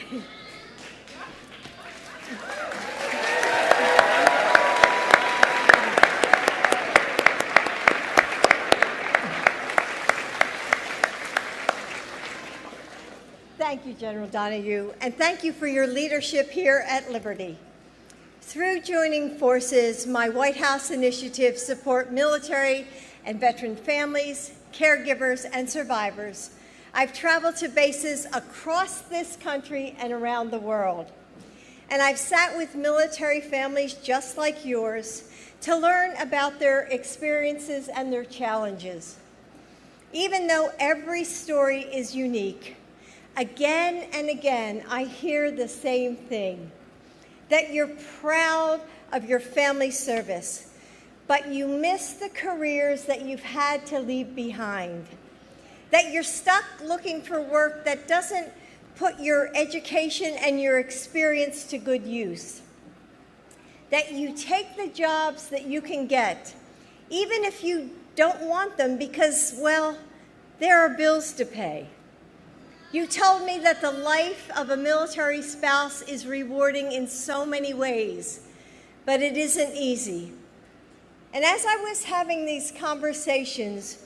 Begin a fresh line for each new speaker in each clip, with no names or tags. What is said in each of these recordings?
Thank you, General Donahue, and thank you for your leadership here at Liberty. Through joining forces, my White House initiatives support military and veteran families, caregivers, and survivors. I've traveled to bases across this country and around the world. And I've sat with military families just like yours to learn about their experiences and their challenges. Even though every story is unique, again and again, I hear the same thing, that you're proud of your family service, but you miss the careers that you've had to leave behind, that you're stuck looking for work that doesn't put your education and your experience to good use, that you take the jobs that you can get, even if you don't want them because, well, there are bills to pay. You told me that the life of a military spouse is rewarding in so many ways, but it isn't easy. And as I was having these conversations,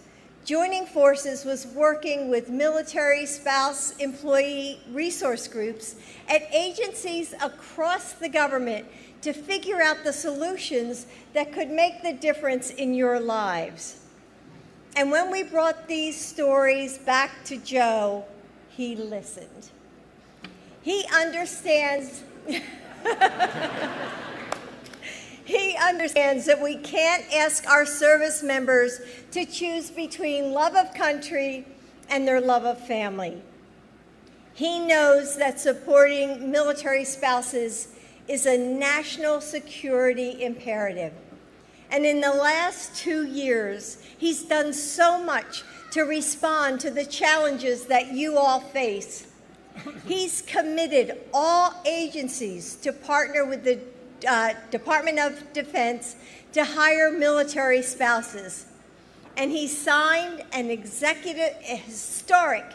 joining forces was working with military spouse employee resource groups at agencies across the government to figure out the solutions that could make the difference in your lives. And when we brought these stories back to Joe, he listened. He understands. He understands that we can't ask our service members to choose between love of country and their love of family. He knows that supporting military spouses is a national security imperative. And in the last 2 years, he's done so much to respond to the challenges that you all face. He's committed all agencies to partner with the Department of Defense to hire military spouses. And he signed a historic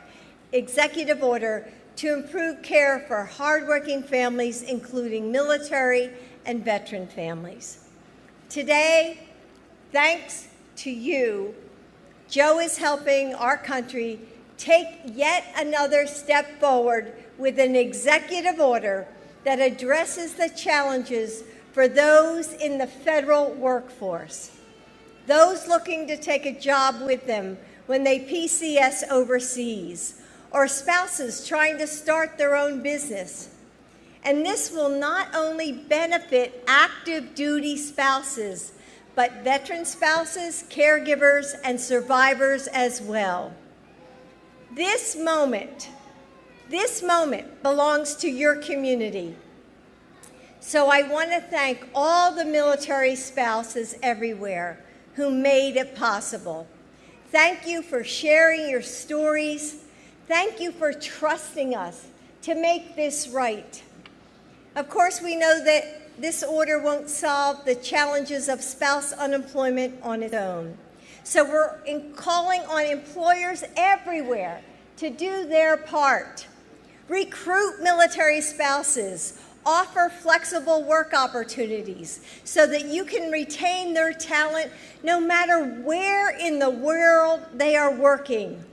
executive order to improve care for hardworking families, including military and veteran families. Today, thanks to you, Joe is helping our country take yet another step forward with an executive order that addresses the challenges for those in the federal workforce, those looking to take a job with them when they PCS overseas, or spouses trying to start their own business. And this will not only benefit active duty spouses, but veteran spouses, caregivers, and survivors as well. This moment belongs to your community. So I want to thank all the military spouses everywhere who made it possible. Thank you for sharing your stories. Thank you for trusting us to make this right. Of course, we know that this order won't solve the challenges of spouse unemployment on its own. So we're calling on employers everywhere to do their part. Recruit military spouses, offer flexible work opportunities so that you can retain their talent no matter where in the world they are working.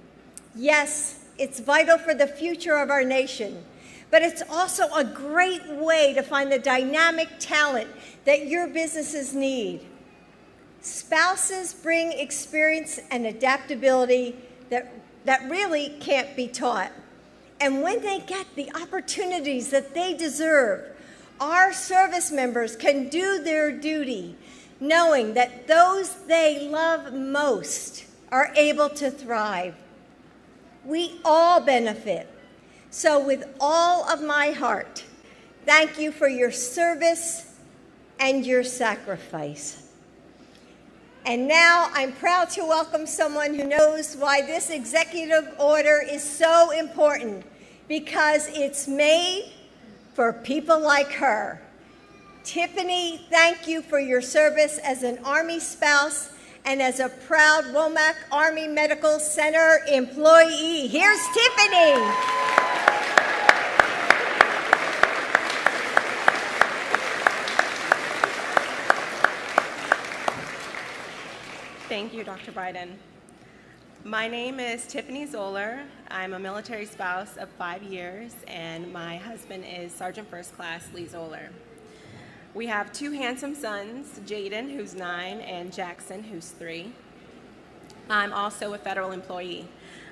Yes, it's vital for the future of our nation, but it's also a great way to find the dynamic talent that your businesses need. Spouses bring experience and adaptability that really can't be taught. And when they get the opportunities that they deserve, our service members can do their duty, knowing that those they love most are able to thrive. We all benefit. So with all of my heart, thank you for your service and your sacrifice. And now I'm proud to welcome someone who knows why this executive order is so important, because it's made for people like her. Tiffany, thank you for your service as an Army spouse and as a proud Womack Army Medical Center employee. Here's Tiffany.
Thank you, Dr. Biden. My name is Tiffany Zoller. I'm a military spouse of 5 years, and my husband is Sergeant First Class Lee Zoller. We have 2 handsome sons, Jaden, who's 9, and Jackson, who's 3. I'm also a federal employee.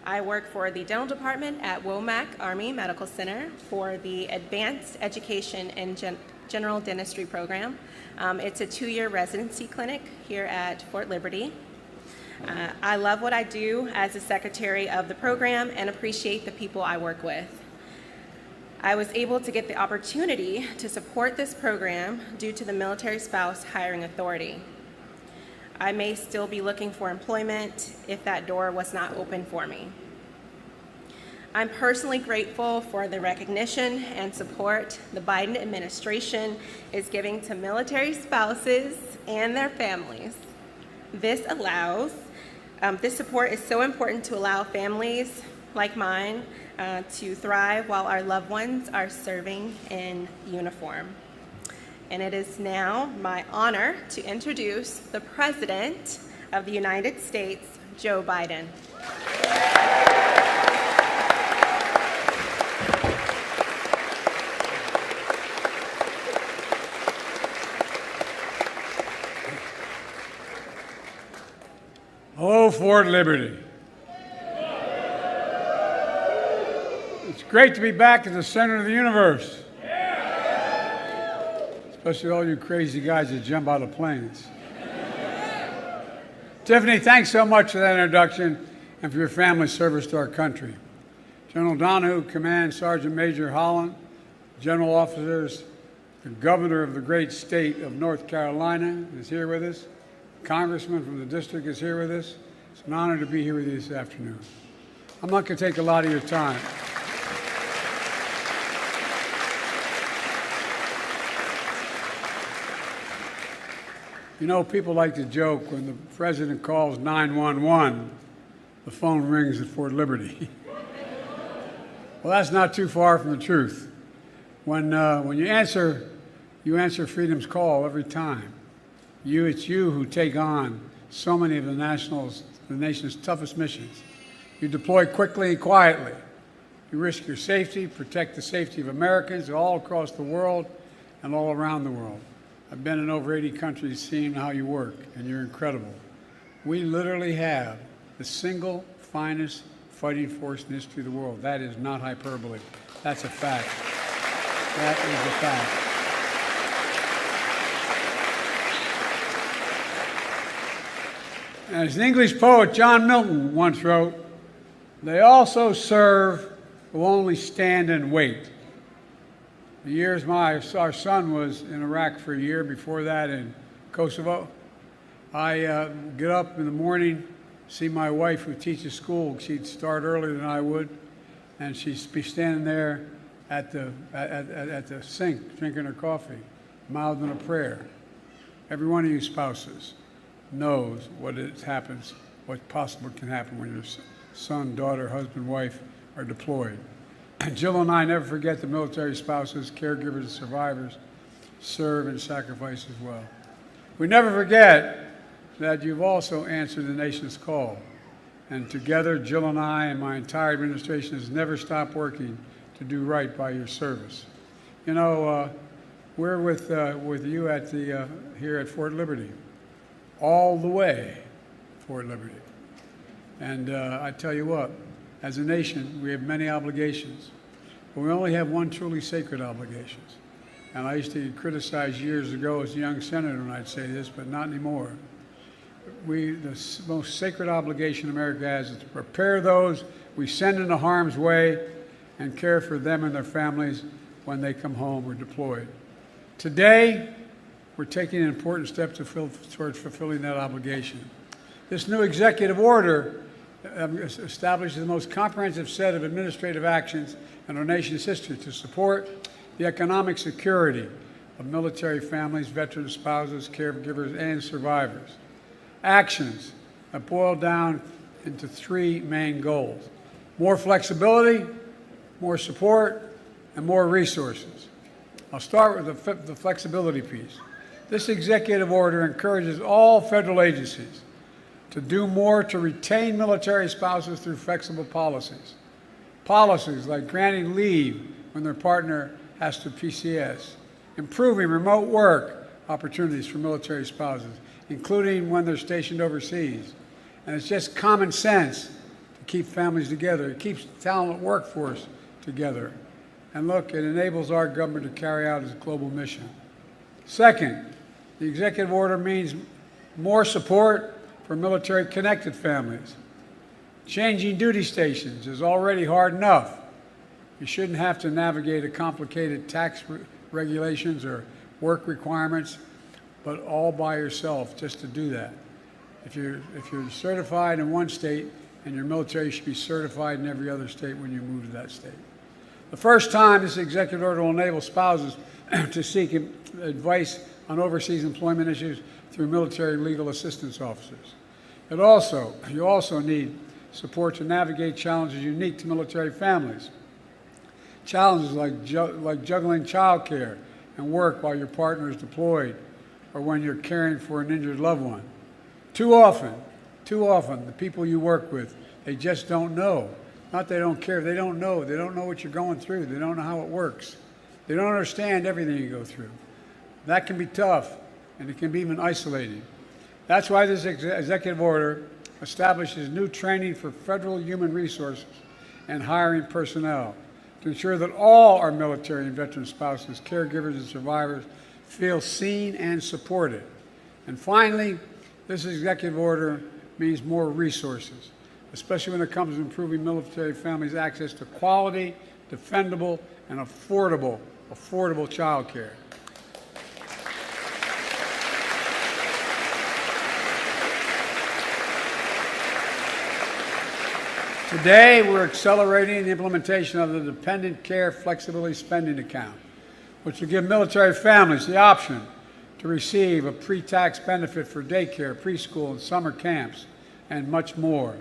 I work for the dental department at Womack Army Medical Center for the Advanced Education and General Dentistry program. It's a 2-year residency clinic here at Fort Liberty. I love what I do as a secretary of the program and appreciate the people I work with. I was able to get the opportunity to support this program due to the Military Spouse Hiring Authority. I may still be looking for employment if that door was not open for me. I'm personally grateful for the recognition and support the Biden administration is giving to military spouses and their families. This support is so important to allow families like mine to thrive while our loved ones are serving in uniform. And it is now my honor to introduce the President of the United States, Joe Biden.
Hello, Fort Liberty. It's great to be back at the center of the universe. Especially all you crazy guys that jump out of planes. Tiffany, thanks so much for that introduction and for your family's service to our country. General Donahue, Command Sergeant Major Holland, general officers, the governor of the great state of North Carolina is here with us. Congressman from the district is here with us. It's an honor to be here with you this afternoon. I'm not going to take a lot of your time. You know, people like to joke when the president calls 911, the phone rings at Fort Liberty. Well, that's not too far from the truth. When you answer freedom's call every time. It's you who take on so many of the nation's toughest missions. You deploy quickly and quietly. You risk your safety, protect the safety of Americans all across the world and all around the world. I've been in over 80 countries seeing how you work, and you're incredible. We literally have the single finest fighting force in the history of the world. That is not hyperbole. That's a fact. That is a fact. As the English poet John Milton once wrote, they also serve who only stand and wait. The years our son was in Iraq for a year, before that in Kosovo, I get up in the morning, see my wife who teaches school. She'd start earlier than I would, and she'd be standing there at the sink drinking her coffee, mouthing a prayer. Every one of you spouses knows what happens, what possible can happen when your son, daughter, husband, wife are deployed. Jill and I never forget the military spouses, caregivers, and survivors serve and sacrifice as well. We never forget that you've also answered the nation's call. And together, Jill and I and my entire administration has never stopped working to do right by your service. You know, we're with you at here at Fort Liberty, all the way, Fort Liberty. And I tell you what, as a nation, we have many obligations, but we only have one truly sacred obligation. And I used to get criticized years ago as a young senator when I'd say this, but not anymore. The most sacred obligation America has is to prepare those we send into harm's way and care for them and their families when they come home or deployed. Today, we're taking an important step towards fulfilling that obligation. This new executive order establishes the most comprehensive set of administrative actions in our nation's history to support the economic security of military families, veteran spouses, caregivers, and survivors. Actions that boil down into 3 main goals: more flexibility, more support, and more resources. I'll start with the flexibility piece. This executive order encourages all federal agencies, to do more to retain military spouses through flexible policies. Policies like granting leave when their partner has to PCS, improving remote work opportunities for military spouses, including when they're stationed overseas. And it's just common sense to keep families together. It keeps the talent workforce together. And look, it enables our government to carry out its global mission. Second, the executive order means more support for military-connected families. Changing duty stations is already hard enough. You shouldn't have to navigate a complicated tax regulations or work requirements, but all by yourself just to do that. If you're certified in one state and your military should be certified in every other state when you move to that state. The first time this executive order will enable spouses to seek advice on overseas employment issues through military legal assistance officers. You also need support to navigate challenges unique to military families. Challenges like juggling child care and work while your partner is deployed or when you're caring for an injured loved one. Too often, the people you work with, they just don't know. Not they don't care, they don't know. They don't know what you're going through. They don't know how it works. They don't understand everything you go through. That can be tough, and it can be even isolating. That's why this executive order establishes new training for federal human resources and hiring personnel to ensure that all our military and veteran spouses, caregivers, and survivors feel seen and supported. And finally, this executive order means more resources, especially when it comes to improving military families' access to quality, defendable, and affordable child care. Today, we're accelerating the implementation of the Dependent Care Flexibility Spending Account, which will give military families the option to receive a pre-tax benefit for daycare, preschool, and summer camps, and much more.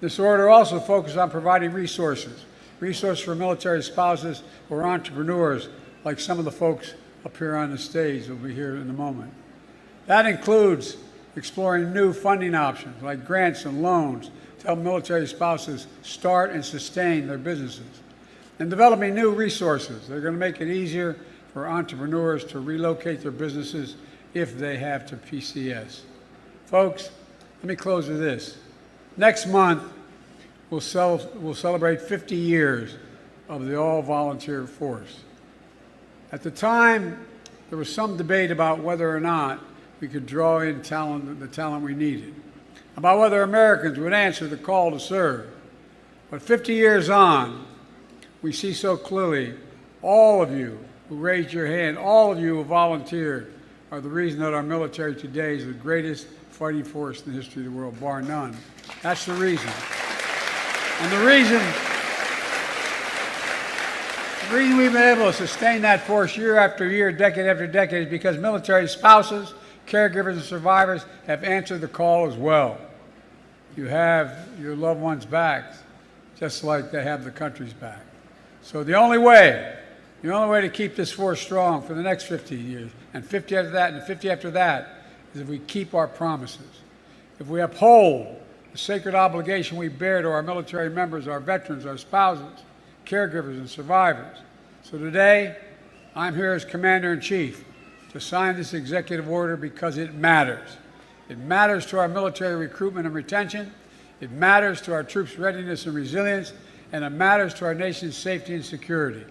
This order also focuses on providing resources for military spouses or entrepreneurs, like some of the folks up here on the stage will be here in a moment. That includes exploring new funding options like grants and loans to help military spouses start and sustain their businesses, and developing new resources that are going to make it easier for entrepreneurs to relocate their businesses if they have to PCS. Folks, let me close with this. Next month, we'll celebrate 50 years of the all-volunteer force. At the time, there was some debate about whether or not we could draw in the talent we needed, about whether Americans would answer the call to serve. But 50 years on, we see so clearly all of you who raised your hand, all of you who volunteered, are the reason that our military today is the greatest fighting force in the history of the world, bar none. That's the reason. And the reason we've been able to sustain that force year after year, decade after decade, is because military spouses, caregivers, and survivors have answered the call as well. You have your loved ones' backs, just like they have the country's back. So the only way to keep this force strong for the next 50 years, and 50 after that, and 50 after that, is if we keep our promises. If we uphold the sacred obligation we bear to our military members, our veterans, our spouses, caregivers, and survivors. So today, I'm here as Commander-in-Chief to sign this executive order because it matters. It matters to our military recruitment and retention. It matters to our troops' readiness and resilience. And it matters to our nation's safety and security.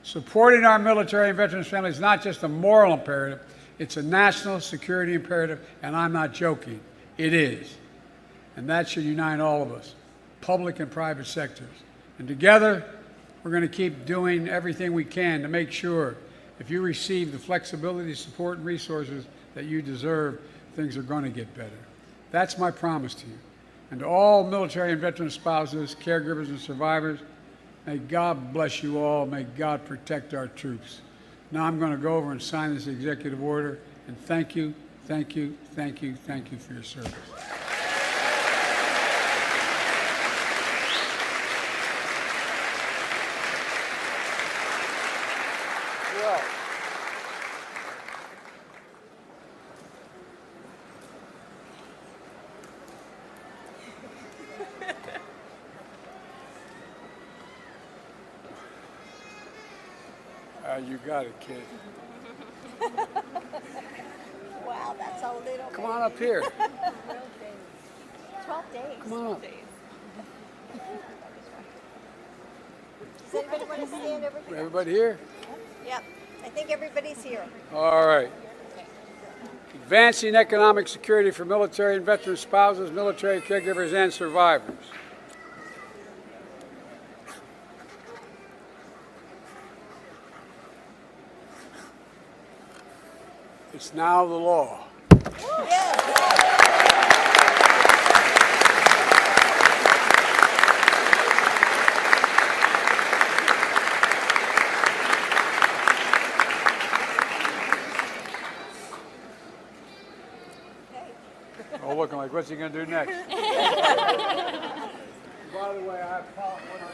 Supporting our military and veterans families is not just a moral imperative, it's a national security imperative, and I'm not joking. It is. And that should unite all of us, public and private sectors. And together, we're going to keep doing everything we can to make sure if you receive the flexibility, support, and resources that you deserve, things are going to get better. That's my promise to you. And to all military and veteran spouses, caregivers, and survivors, may God bless you all. May God protect our troops. Now I'm going to go over and sign this executive order, and thank you for your service. You got it, kid.
Wow, that's a little.
Come on up here.
12 days.
Come on up.
Does anybody want to stand over here?
Everybody here?
Yep. I think everybody's here.
All right. Advancing economic security for military and veteran spouses, military caregivers, and survivors. It's now the law. Oh, looking like, what's he going to do next? By the way, I apologize.